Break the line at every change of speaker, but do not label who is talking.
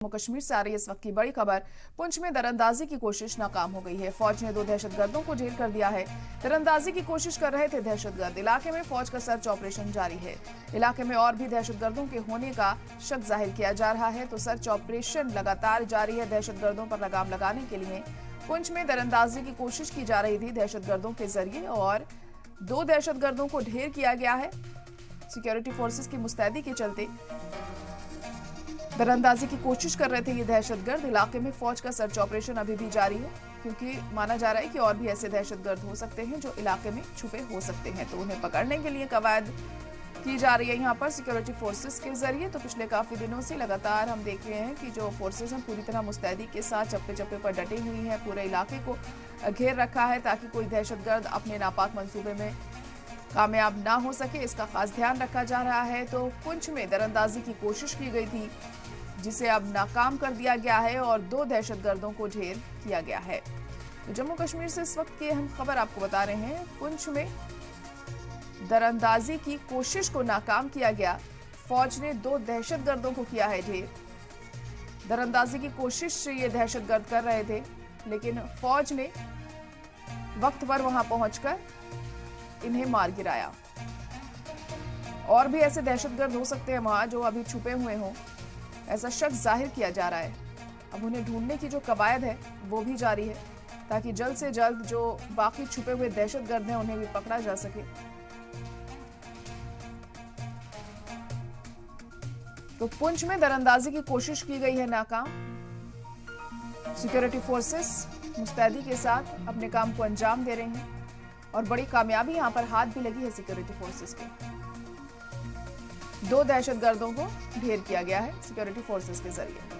जम्मू कश्मीर से आ रही इस वक्त की बड़ी खबर। पुंछ में दरअंदाजी की कोशिश नाकाम हो गई है। फौज ने 2 दहशतगर्दों को ढेर कर दिया है। दरअंदाजी की कोशिश कर रहे थे दहशतगर्द। इलाके में फौज का सर्च ऑपरेशन जारी है। इलाके में और भी दहशतगर्दों के होने का शक जाहिर किया जा रहा है, तो सर्च ऑपरेशन लगातार जारी है। दहशतगर्दों पर लगाम लगाने के लिए पुंछ में दरअंदाजी की कोशिश की जा रही थी दहशतगर्दों के जरिए, और 2 दहशतगर्दों को ढेर किया गया है। सिक्योरिटी फोर्सेस की मुस्तैदी के चलते दरअंदाजी की कोशिश कर रहे थे ये दहशतगर्द। इलाके में फौज का सर्च ऑपरेशन अभी भी जारी है, क्योंकि माना जा रहा है कि और भी ऐसे दहशतगर्द हो सकते हैं जो इलाके में छुपे हो सकते हैं, तो उन्हें पकड़ने के लिए कवायद की जा रही है यहाँ पर सिक्योरिटी फोर्सेस के जरिए। तो पिछले काफी दिनों से लगातार हम देख रहे हैं कि जो फोर्सेस हैं पूरी तरह मुस्तैदी के साथ चप्पे चप्पे पर डटी हुई हैं, पूरे इलाके को घेर रखा है ताकि कोई दहशतगर्द अपने नापाक मंसूबे में कामयाब ना हो सके। इसका खास ध्यान रखा जा रहा है। तो पुंछ में दरअंदाजी की कोशिश की गई थी, जिसे अब नाकाम कर दिया गया है और 2 दहशतगर्दों को ढेर किया गया है। तो जम्मू कश्मीर से इस वक्त की अहम खबर आपको बता रहे हैं। पुंछ में दरअंदाजी की कोशिश को नाकाम किया गया। फौज ने 2 दहशतगर्दों को किया है ढेर। दरअंदाजी की कोशिश ये दहशतगर्द कर रहे थे, लेकिन फौज ने वक्त पर वहां पहुंचकर इन्हें मार गिराया। और भी ऐसे दहशतगर्द हो सकते हैं वहां जो अभी छुपे हुए हों, ऐसा शक जाहिर किया जा रहा है। अब उन्हें ढूंढने की जो कवायद है वो भी जारी है, ताकि जल्द से जल्द जो बाकी छुपे हुए दहशतगर्द हैं उन्हें भी पकड़ा जा सके। तो पुंछ में दरअंदाजी की कोशिश की गई है नाकाम। सिक्योरिटी फोर्सेस मुस्तैदी के साथ अपने काम को अंजाम दे रहे हैं, और बड़ी कामयाबी यहां पर हाथ भी लगी है सिक्योरिटी फोर्सेस के। 2 दहशतगर्दों को ढेर किया गया है सिक्योरिटी फोर्सेस के जरिए।